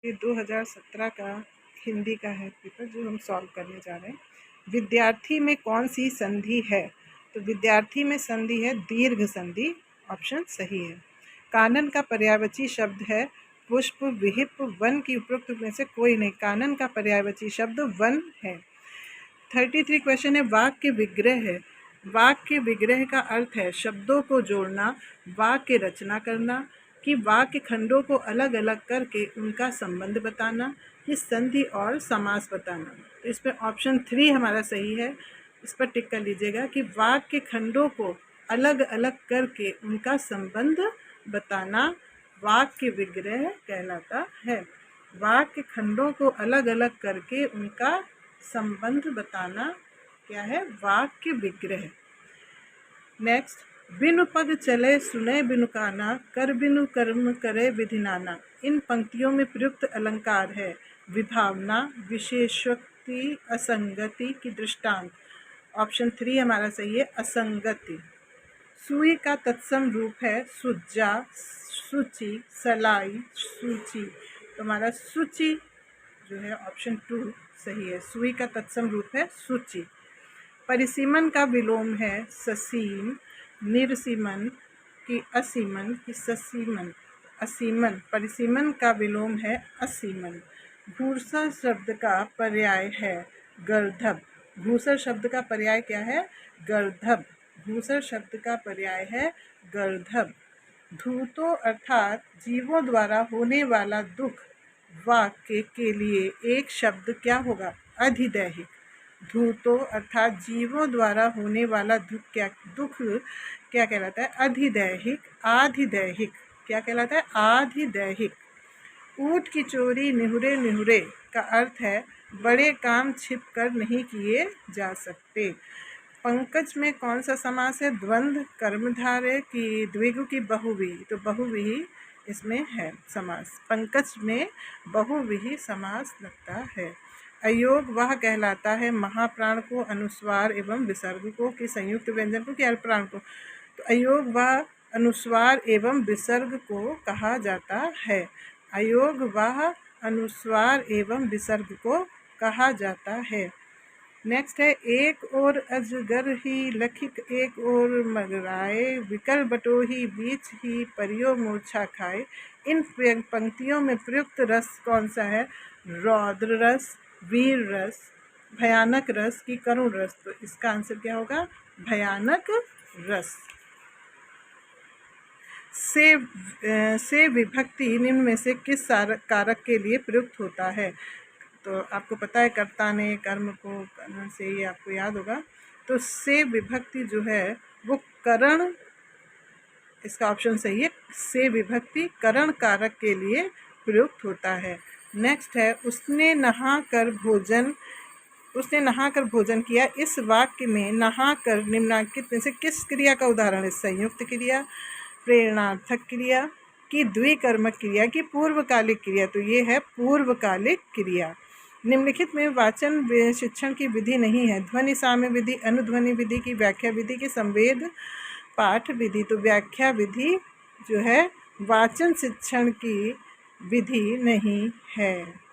ये 2017 का हिंदी का है पेपर जो हम सॉल्व करने जा रहे हैं। विद्यार्थी में कौन सी संधि है? तो विद्यार्थी में संधि है दीर्घ संधि, ऑप्शन सही है। कानन का पर्यायवाची शब्द है पुष्प, विहिप, वन की उपरोक्त में से कोई नहीं। कानन का पर्यायवाची शब्द वन है। 33 क्वेश्चन है वाक्य विग्रह है। वाक्य विग्रह का अर्थ है शब्दों को जोड़ना, वाक्य रचना करना, कि वाक्य खंडों को अलग अलग करके उनका संबंध बताना, कि संधि और समास बताना। तो इस पर ऑप्शन 3 हमारा सही है। इस पर टिक कर लीजिएगा कि वाक्य खंडों को अलग अलग करके उनका संबंध बताना वाक्य विग्रह कहलाता है। वाक्य खंडों को अलग अलग करके उनका संबंध बताना क्या है? वाक्य विग्रह। नेक्स्ट, बिनु पग चले सुने बिनु काना, कर बिनु कर्म करे विधि नाना। इन पंक्तियों में प्रयुक्त अलंकार है विभावना, विशेषोक्ति, असंगति की दृष्टांत। ऑप्शन 3 हमारा सही है, असंगति। सुई का तत्सम रूप है सुज्जा, सूची, सलाई, सूची। तो हमारा सूची जो है ऑप्शन 2 सही है। सुई का तत्सम रूप है सूची। परिसीमन का विलोम है ससीम, निर्सीमन की असीमन की ससीमन, असीमन। परिसीमन का विलोम है असीमन। घूसर शब्द का पर्याय है गर्धब। घूसर शब्द का पर्याय क्या है? गर्धब। घूसर शब्द का पर्याय है गर्धब। धूर्तो अर्थात जीवों द्वारा होने वाला दुख वाक्य के लिए एक शब्द क्या होगा? अधिदैहिक। धूर्तो अर्थात जीवों द्वारा होने वाला दुख क्या कहलाता है? अधिदैहिक। आधिदैहिक क्या कहलाता है? आधिदैहिक। ऊँट की चोरी निहुरे निहुरे का अर्थ है बड़े काम छिप कर नहीं किए जा सकते। पंकज में कौन सा समास है? द्वंद्व, कर्मधारय की द्विगु की बहुव्रीहि। तो बहुव्रीहि इसमें है समास। पंकज में बहुव्रीहि समास लगता है। अयोग वह कहलाता है महाप्राण को, अनुस्वार एवं विसर्ग को, कि संयुक्त व्यंजन को, कि अल्पप्राण को। तो अयोग वह अनुस्वार एवं विसर्ग को कहा जाता है। अयोग वह अनुस्वार एवं विसर्ग को कहा जाता है। नेक्स्ट है एक और अजगर ही लखिक एक और मगराए, विकल बटोही बीच ही परियो मूर्छा खाए। इन पंक्तियों में प्रयुक्त रस कौन सा है? रौद्र रस, वीर रस, भयानक रस की करुण रस। तो इसका आंसर क्या होगा? भयानक रस। से विभक्ति निम्न में से किस कारक के लिए प्रयुक्त होता है? तो आपको पता है कर्ता ने कर्म को करण से, ये आपको याद होगा। तो से विभक्ति जो है वो करण, इसका ऑप्शन सही है। से विभक्ति करण कारक के लिए प्रयुक्त होता है। नेक्स्ट है उसने नहा कर भोजन किया। इस वाक्य में नहा कर निम्नलिखित में से किस क्रिया का उदाहरण है? संयुक्त क्रिया, प्रेरणार्थक क्रिया, की द्विकर्मक क्रिया, की पूर्वकालिक क्रिया। तो ये है पूर्वकालिक क्रिया। निम्नलिखित में वाचन शिक्षण की विधि नहीं है। ध्वनि साम्य विधि, अनुध्वनि विधि, की व्याख्या विधि, की संवेद पाठ विधि। तो व्याख्या विधि जो है वाचन शिक्षण की विधि नहीं है।